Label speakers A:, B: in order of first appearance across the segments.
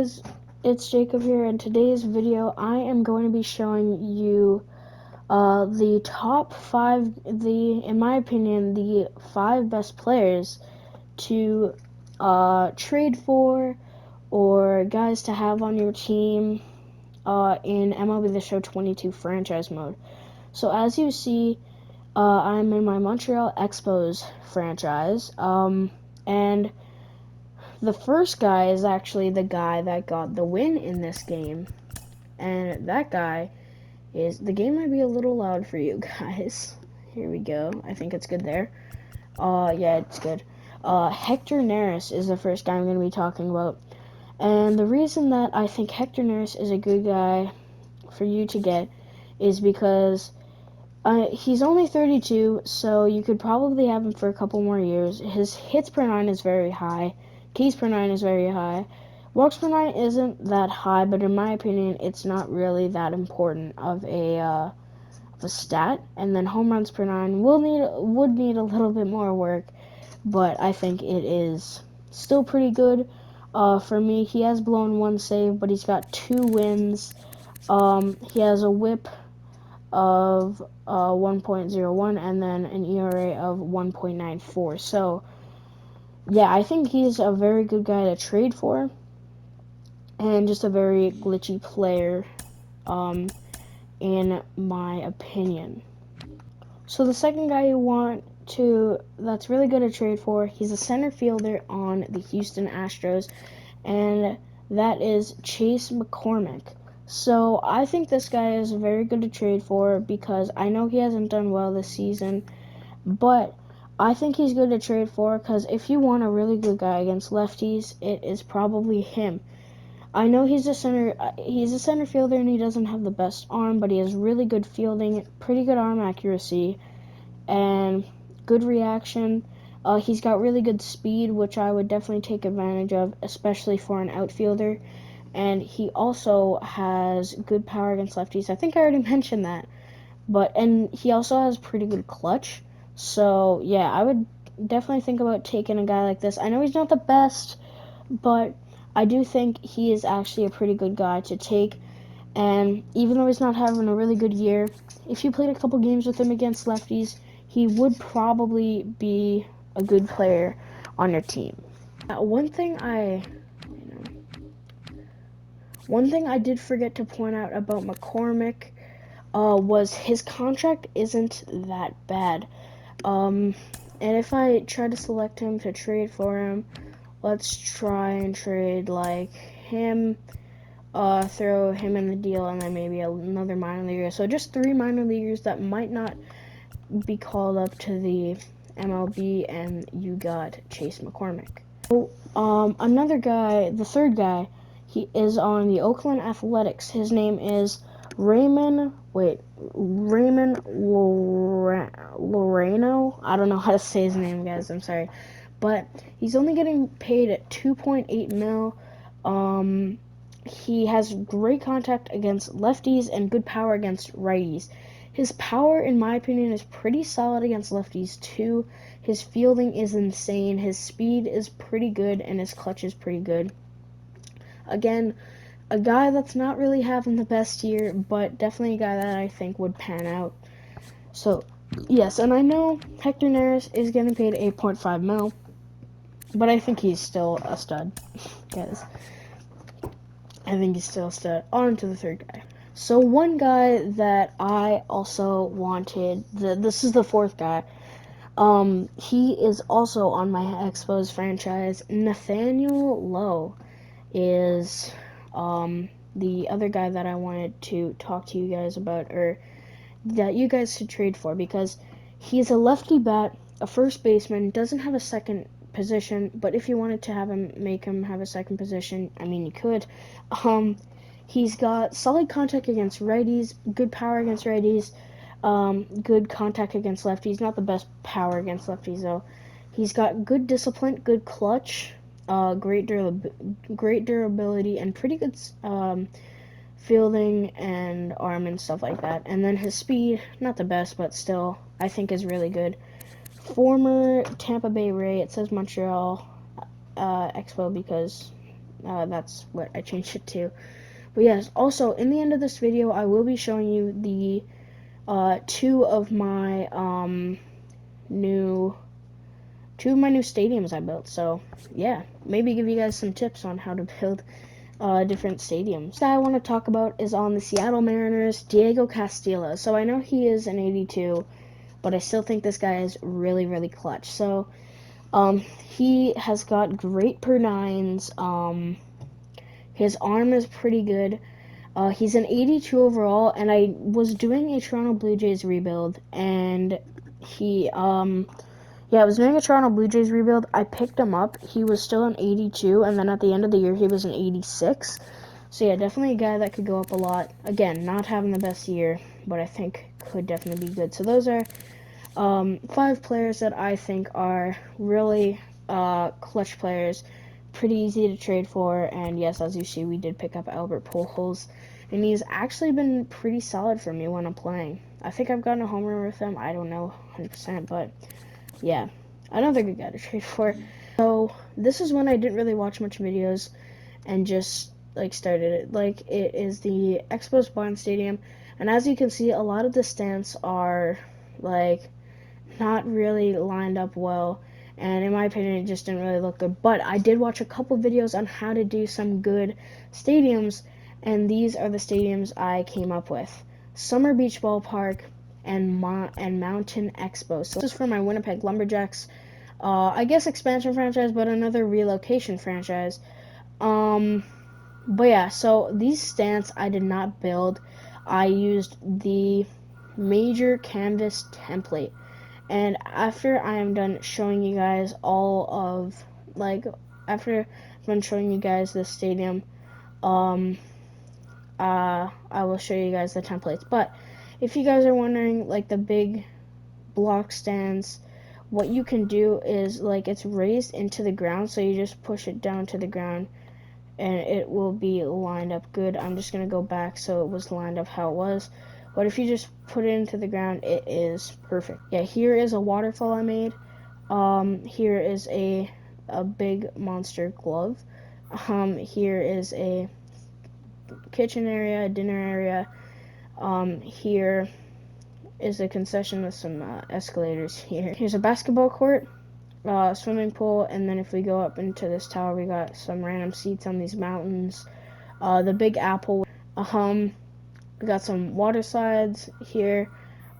A: guys, it's Jacob here. In today's video, I am going to be showing you the top 5, in my opinion, the 5 best players to trade for, or guys to have on your team in MLB The Show 22 franchise mode. So as you see, I'm in my Montreal Expos franchise, and the first guy is actually the guy that got the win in this game, and that guy is, the game might be a little loud for you guys. Here we go. I think it's good there. Yeah, it's good. Hector Neris is the first guy I'm going to be talking about, and the reason that I think Hector Neris is a good guy for you to get is because he's only 32, so you could probably have him for a couple more years. His hits per 9 is very high. Ks per 9 is very high. Walks per 9 isn't that high, but in my opinion, it's not really that important of a stat. And then home runs per 9 would need a little bit more work, but I think it is still pretty good. For me, he has blown 1 save, but he's got 2 wins. He has a WHIP of 1.01 and then an ERA of 1.94. So yeah, I think he's a very good guy to trade for, and just a very glitchy player, in my opinion. So the second guy you want that's really good to trade for, he's a center fielder on the Houston Astros, and that is Chase McCormick. So I think this guy is very good to trade for because I know he hasn't done well this season, but I think he's good to trade for because if you want a really good guy against lefties, it is probably him. I know he's a center fielder and he doesn't have the best arm, but he has really good fielding, pretty good arm accuracy, and good reaction. He's got really good speed, which I would definitely take advantage of, especially for an outfielder. And he also has good power against lefties. I think I already mentioned that. And he also has pretty good clutch. So, yeah, I would definitely think about taking a guy like this. I know he's not the best, but I do think he is actually a pretty good guy to take. And even though he's not having a really good year, if you played a couple games with him against lefties, he would probably be a good player on your team. One thing I did forget to point out about McCormick was his contract isn't that bad. And if I try to select him to trade for him, let's try and trade like him, throw him in the deal, and then maybe another minor leaguer. So just 3 minor leaguers that might not be called up to the MLB, and you got Chase McCormick. So, another guy, the third guy, he is on the Oakland Athletics. His name is Raymond Loreno. I don't know how to say his name, guys. I'm sorry. But he's only getting paid at 2.8 mil. He has great contact against lefties and good power against righties. His power, in my opinion, is pretty solid against lefties, too. His fielding is insane. His speed is pretty good, and his clutch is pretty good. Again, a guy that's not really having the best year, but definitely a guy that I think would pan out. So, yes, and I know Hector Neris is getting paid 8.5 mil, but I think he's still a stud, guys. I think he's still a stud. On to the third guy. So one guy that I also wanted, this is the fourth guy. He is also on my Expos franchise. Nathaniel Lowe is the other guy that I wanted to talk to you guys about, or that you guys should trade for, because he's a lefty bat, a first baseman, doesn't have a second position, but if you wanted to make him have a second position, I mean, you could. He's got solid contact against righties, good power against righties, good contact against lefties. Not the best power against lefties, though. He's got good discipline, good clutch, great durability, and pretty good fielding and arm and stuff like that. And then his speed, not the best, but still, I think is really good. Former Tampa Bay Ray. It says Montreal Expo because That's what I changed it to. But yes, also in the end of this video, I will be showing you the two of my new stadiums I built. So yeah, maybe give you guys some tips on how to build different stadiums. That I want to talk about is on the Seattle Mariners, Diego Castilla. So I know he is an 82, but I still think this guy is really, really clutch. So he has got great per nines. His arm is pretty good. He's an 82 overall, and I was doing a Toronto Blue Jays rebuild, and I was doing a Toronto Blue Jays rebuild. I picked him up. He was still an 82, and then at the end of the year, he was an 86. So yeah, definitely a guy that could go up a lot. Again, not having the best year, but I think could definitely be good. So those are 5 players that I think are really clutch players, pretty easy to trade for. And yes, as you see, we did pick up Albert Pujols, and he's actually been pretty solid for me when I'm playing. I think I've gotten a home run with him. I don't know 100%, but yeah, another good guy to trade for. So this is when I didn't really watch much videos and just like started it. Like, it is the Expos Barn Stadium, and as you can see, a lot of the stands are like not really lined up well, and in my opinion it just didn't really look good. But I did watch a couple videos on how to do some good stadiums, and these are the stadiums I came up with: Summer Beach Ballpark and Mountain Expo. So this is for my Winnipeg Lumberjacks, I guess expansion franchise, but another relocation franchise. But yeah, so these stands I did not build. I used the major canvas template. And after I am done showing you guys after I'm done showing you guys the stadium, I will show you guys the templates. But if you guys are wondering, like, the big block stands, what you can do is, like, it's raised into the ground, so you just push it down to the ground, and it will be lined up good. I'm just going to go back so it was lined up how it was. But if you just put it into the ground, it is perfect. Yeah, here is a waterfall I made. Here is a big monster glove. Here is a kitchen area, dinner area. Here is a concession with some escalators here. Here's a basketball court, swimming pool, and then if we go up into this tower, we got some random seats on these mountains. The Big Apple. We got some water slides here,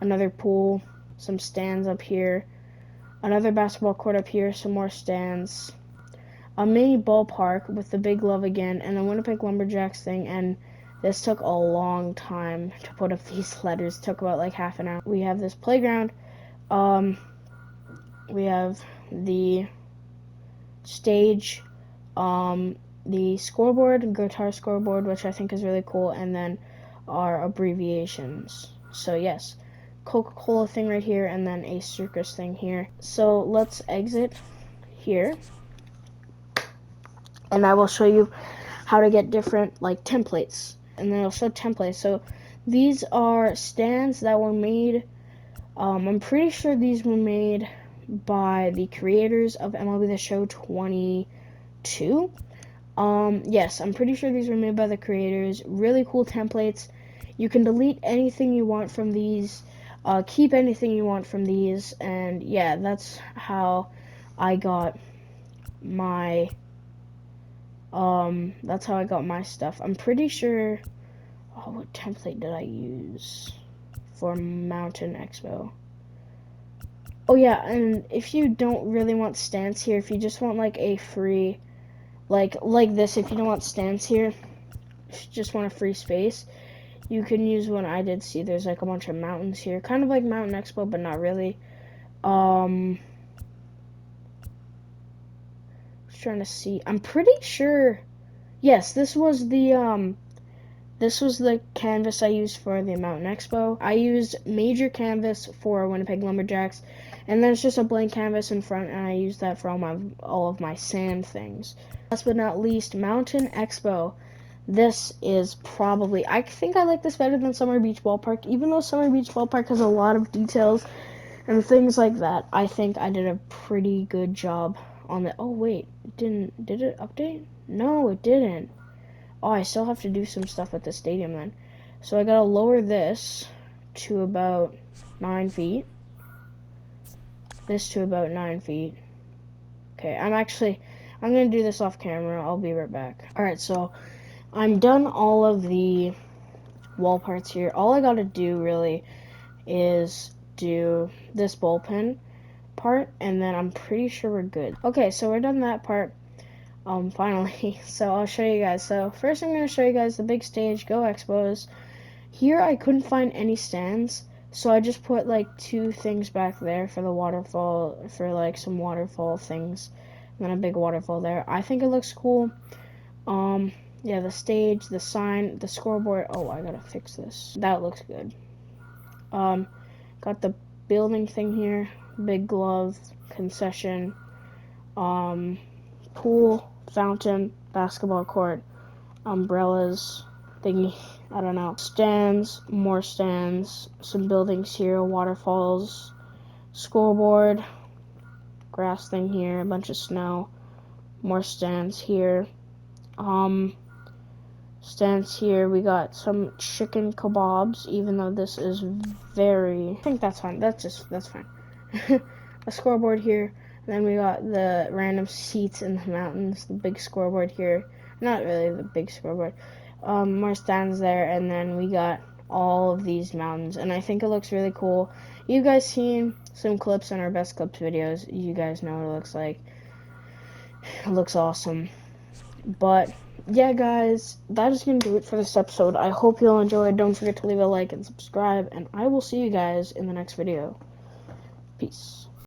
A: another pool, some stands up here, another basketball court up here, some more stands, a mini ballpark with the big glove again, and a Winnipeg Lumberjacks thing. And this took a long time to put up these letters. It took about like half an hour. We have this playground. We have the stage, the scoreboard, guitar scoreboard, which I think is really cool, and then our abbreviations. So yes, Coca-Cola thing right here, and then a circus thing here. So let's exit here, and I will show you how to get different like templates, and then I'll show templates. So these are stands that were made, I'm pretty sure these were made by the creators of MLB The Show 22. Yes, I'm pretty sure these were made by the creators. Really cool templates. You can delete anything you want from these, keep anything you want from these, and yeah, that's how I got my stuff. I'm pretty sure, what template did I use for Mountain Expo? Oh yeah, and if you don't really want stands here, if you just want like a free, like this, if you don't want stands here, if you just want a free space, you can use one I did see. There's like a bunch of mountains here, kind of like Mountain Expo, but not really. I was trying to see. I'm pretty sure, yes, this was the canvas I used for the Mountain Expo. I used major canvas for Winnipeg Lumberjacks, and there's just a blank canvas in front, and I used that for all of my sand things. Last but not least, Mountain Expo. This is probably, I think I like this better than Summer Beach Ballpark, even though Summer Beach Ballpark has a lot of details and things like that. I think I did a pretty good job on it. Oh wait, did it update? No, it didn't. Oh, I still have to do some stuff at the stadium then. So I gotta lower this to about 9 feet. This to about 9 feet. Okay, I'm gonna do this off camera. I'll be right back. Alright, so I'm done all of the wall parts here. All I gotta do really is do this bullpen part, and then I'm pretty sure we're good. Okay, so we're done that part. Finally. So I'll show you guys. So first I'm gonna show you guys the big stage, Go Expos. Here I couldn't find any stands, so I just put like 2 things back there for the waterfall, for like some waterfall things, and then a big waterfall there. I think it looks cool. Yeah, the stage, the sign, the scoreboard. Oh, I gotta fix this. That looks good. Got the building thing here, big glove, concession, pool, fountain, basketball court, umbrellas, thingy, I don't know, stands, more stands, some buildings here, waterfalls, scoreboard, grass thing here, a bunch of snow, more stands here, stands here. We got some chicken kebabs, even though this is I think that's fine. That's fine. A scoreboard here. And then we got the random seats in the mountains. The big scoreboard here. Not really the big scoreboard. More stands there. And then we got all of these mountains. And I think it looks really cool. You guys seen some clips in our best clips videos. You guys know what it looks like. It looks awesome. But yeah, guys, that is going to do it for this episode. I hope you'll enjoy. Don't forget to leave a like and subscribe, and I will see you guys in the next video. Peace.